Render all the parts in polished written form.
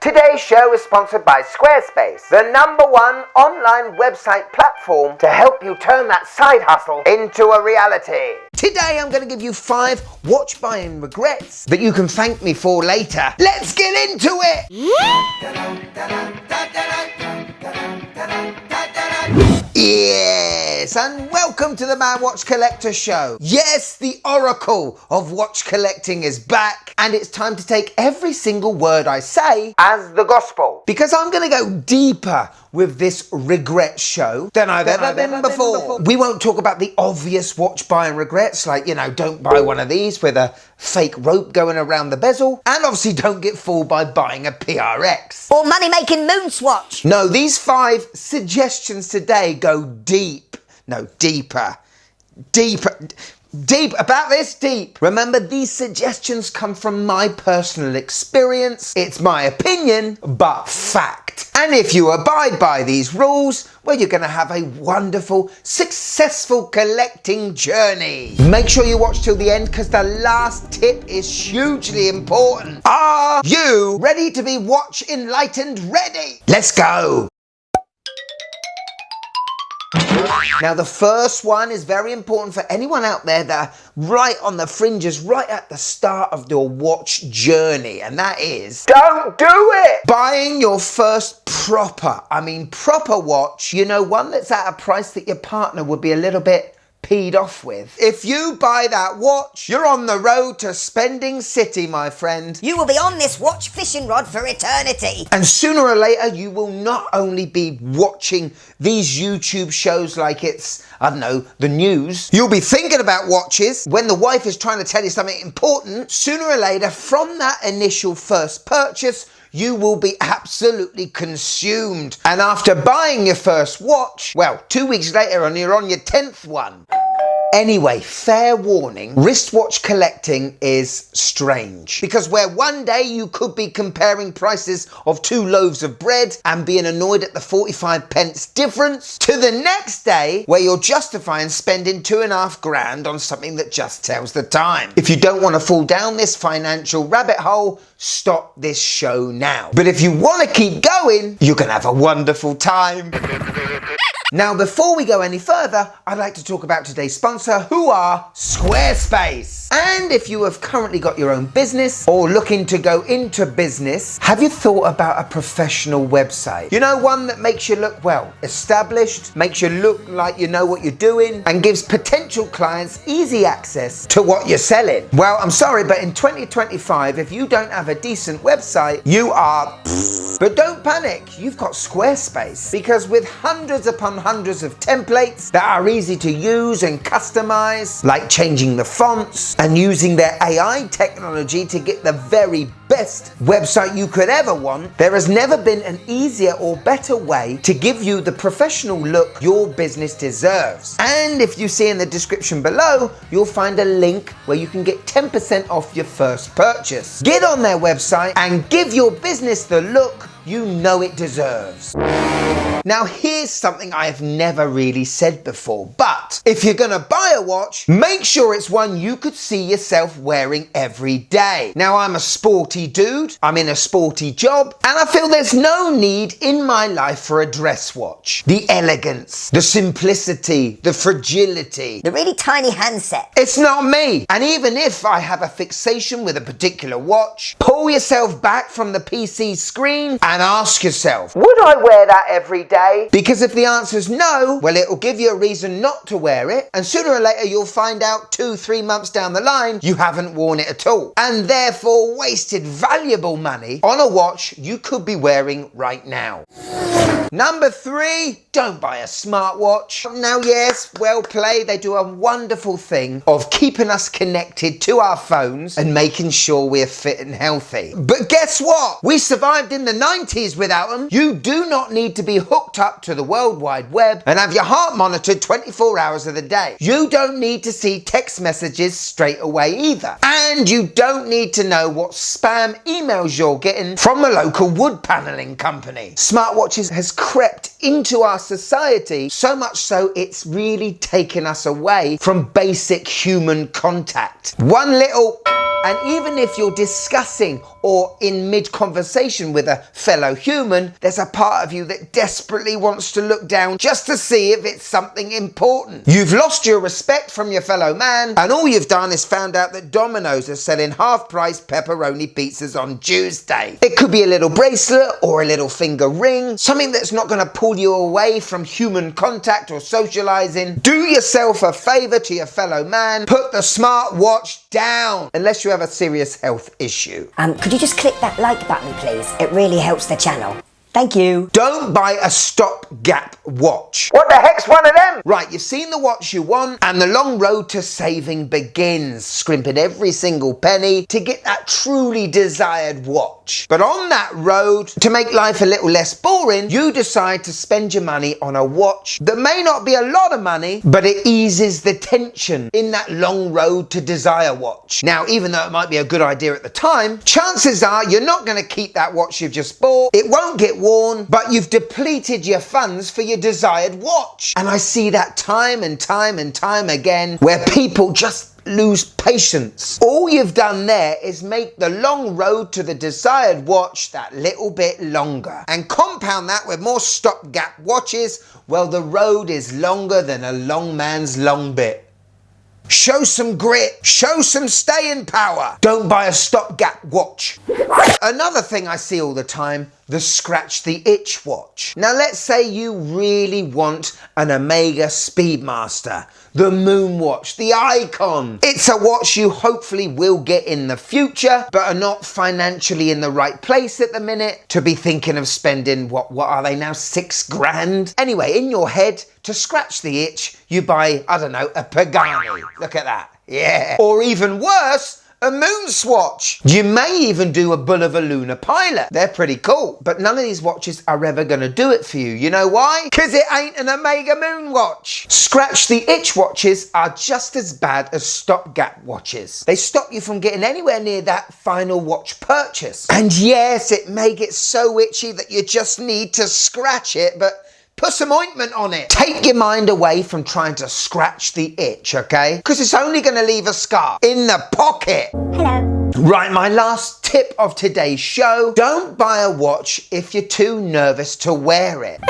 Today's show is sponsored by Squarespace, the #1 online website platform to help you turn that side hustle into a reality. Today I'm going to give you 5 watch buying regrets that you can thank me for later. Let's get into it! Yes, and welcome to the Man Watch Collector Show. Yes, the oracle of watch collecting is back, and it's time to take every single word I say as the gospel. Because I'm going to go deeper with this regret show than I've ever been before. We won't talk about the obvious watch buying regrets, like, don't buy one of these with a fake rope going around the bezel, and obviously don't get fooled by buying a PRX. Or money-making moon swatch. No, these 5 suggestions today go deep. No, deeper. Deep. About this deep. Remember, these suggestions come from my personal experience. It's my opinion, but fact. And if you abide by these rules, well, you're going to have a wonderful, successful collecting journey. Make sure you watch till the end because the last tip is hugely important. Are you ready to be watch enlightened ready? Let's go. Now, the first one is very important for anyone out there that are right on the fringes, right at the start of your watch journey, and that is, don't do it! Buying your first proper watch, one that's at a price that your partner would be a little bit peed off with. If you buy that watch, you're on the road to spending city, my friend. You will be on this watch fishing rod for eternity. And sooner or later, you will not only be watching these YouTube shows like it's, the news. You'll be thinking about watches when the wife is trying to tell you something important. Sooner or later, from that initial first purchase, you will be absolutely consumed. And after buying your first watch, 2 weeks later and you're on your 10th one. Anyway, fair warning, wristwatch collecting is strange. Because where one day you could be comparing prices of 2 loaves of bread and being annoyed at the 45 pence difference, to the next day where you're justifying spending 2.5 grand on something that just tells the time. If you don't want to fall down this financial rabbit hole, stop this show now. But if you want to keep going, you can have a wonderful time. Now, before we go any further, I'd like to talk about today's sponsor, who are Squarespace. And if you have currently got your own business or looking to go into business, have you thought about a professional website? One that makes you look, established, makes you look like you know what you're doing, and gives potential clients easy access to what you're selling. Well, I'm sorry, but in 2025, if you don't have a decent website, you are But don't panic, you've got Squarespace. Because with hundreds upon hundreds of templates that are easy to use and customize, like changing the fonts and using their AI technology to get the very best website you could ever want, there has never been an easier or better way to give you the professional look your business deserves. And if you see in the description below, you'll find a link where you can get 10% off your first purchase. Get on their website and give your business the look you know it deserves. Now, here's something I have never really said before, but if you're gonna buy a watch, make sure it's one you could see yourself wearing every day. Now, I'm a sporty dude, I'm in a sporty job, and I feel there's no need in my life for a dress watch. The elegance, the simplicity, the fragility. The really tiny handset. It's not me. And even if I have a fixation with a particular watch, pull yourself back from the PC screen and ask yourself, would I wear that every day? Because if the answer is no, well, it'll give you a reason not to wear it, and sooner or later you'll find out 2-3 months down the line you haven't worn it at all, and therefore wasted valuable money on a watch you could be wearing right now. Number 3, don't buy a smartwatch. Now, yes, well played, they do a wonderful thing of keeping us connected to our phones and making sure we're fit and healthy. But guess what? We survived in the 90s without them. You do not need to be hooked up to the World Wide Web and have your heart monitored 24 hours of the day. You don't need to see text messages straight away either. And you don't need to know what spam emails you're getting from the local wood paneling company. Smartwatches has crept into our society, so much so it's really taken us away from basic human contact. One little And even if you're discussing or in mid-conversation with a fellow human, there's a part of you that desperately wants to look down just to see if it's something important. You've lost your respect from your fellow man, and all you've done is found out that Domino's are selling half-price pepperoni pizzas on Tuesday. It could be a little bracelet or a little finger ring, something that's not going to pull you away from human contact or socializing. Do yourself a favor to your fellow man, put the smartwatch down, unless you have a serious health issue. Could you just click that like button, please? It really helps the channel. Thank you. Don't buy a Stopgap watch. What the heck's one of them? Right, you've seen the watch you want, and the long road to saving begins, scrimping every single penny to get that truly desired watch. But on that road, to make life a little less boring, you decide to spend your money on a watch that may not be a lot of money, but it eases the tension in that long road to desire watch. Now, even though it might be a good idea at the time, chances are you're not going to keep that watch you've just bought. It won't get worn, but you've depleted your funds for your desired watch. And I see that time and time and time again where people just lose patience. All you've done there is make the long road to the desired watch that little bit longer. And compound that with more Stopgap watches, well, the road is longer than a long man's long bit. Show some grit, show some staying power. Don't buy a Stopgap watch. Another thing I see all the time, the scratch the itch watch. Now let's say you really want an Omega Speedmaster, the Moon watch, the icon. It's a watch you hopefully will get in the future, but are not financially in the right place at the minute to be thinking of spending, what are they now, $6,000? Anyway, in your head, to scratch the itch, you buy, I don't know, a Pagani. Look at that. Yeah. Or even worse, a moon swatch. You may even do a Bull of a Lunar Pilot. They're pretty cool, but none of these watches are ever going to do it for you. You know why? Because it ain't an Omega Moon watch. Scratch the itch watches are just as bad as Stopgap watches. They stop you from getting anywhere near that final watch purchase. And yes, it may get so itchy that you just need to scratch it, but put some ointment on it. Take your mind away from trying to scratch the itch, okay? Because it's only going to leave a scar in the pocket. Hello. Right, my last tip of today's show. Don't buy a watch if you're too nervous to wear it.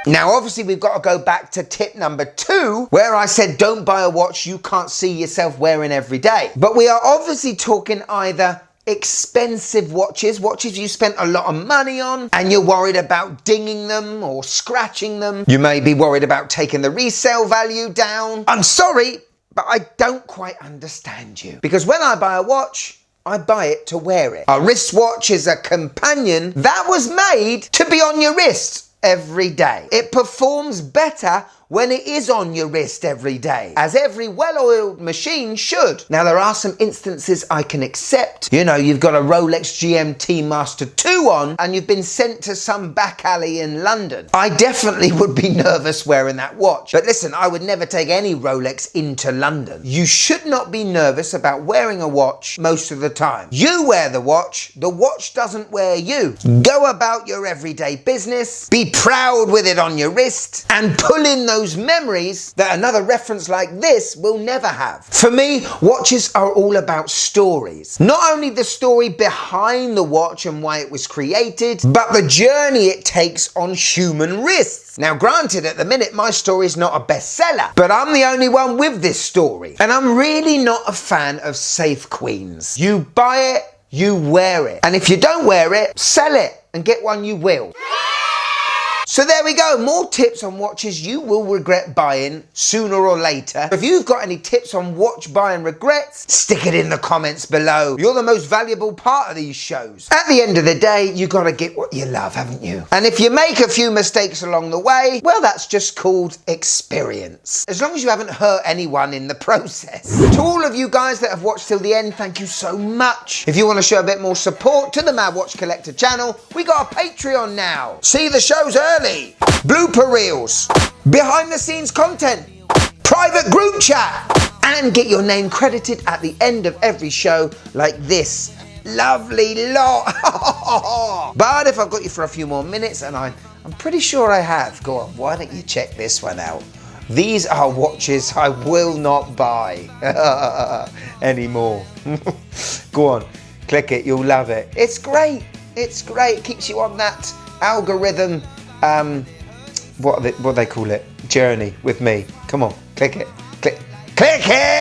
Now, obviously, we've got to go back to tip number 2, where I said don't buy a watch you can't see yourself wearing every day. But we are obviously talking either expensive watches you spent a lot of money on and you're worried about dinging them or scratching them. You may be worried about taking the resale value down. I'm sorry, but I don't quite understand you. Because when I buy a watch, I buy it to wear it. A wristwatch is a companion that was made to be on your wrist every day. It performs better when it is on your wrist every day, as every well-oiled machine should. Now, there are some instances I can accept. You know, you've got a Rolex GMT Master 2 on and you've been sent to some back alley in London. I definitely would be nervous wearing that watch. But listen, I would never take any Rolex into London. You should not be nervous about wearing a watch most of the time. You wear the watch doesn't wear you. Go about your everyday business, be proud with it on your wrist, and pull in those memories that another reference like this will never have. For me, watches are all about stories. Not only the story behind the watch and why it was created, but the journey it takes on human wrists. Now, granted, at the minute, my story is not a bestseller, but I'm the only one with this story. And I'm really not a fan of safe queens. You buy it, you wear it. And if you don't wear it, sell it and get one you will. So there we go, more tips on watches you will regret buying sooner or later. If you've got any tips on watch buying regrets, stick it in the comments below. You're the most valuable part of these shows. At the end of the day, you gotta get what you love, haven't you? And if you make a few mistakes along the way, well, that's just called experience. As long as you haven't hurt anyone in the process. To all of you guys that have watched till the end, thank you so much. If you want to show a bit more support to the Mad Watch Collector channel, we got a Patreon now. See the shows early. Blooper reels, behind the scenes content, private group chat, and get your name credited at the end of every show like this lovely lot. But if I've got you for a few more minutes, and I'm pretty sure I have, go on, why don't you check this one out? These are watches I will not buy anymore. Go on, click it, you'll love it. It's great, it's great. It keeps you on that algorithm, what do they call it? Journey with me. Come on, click it, click it.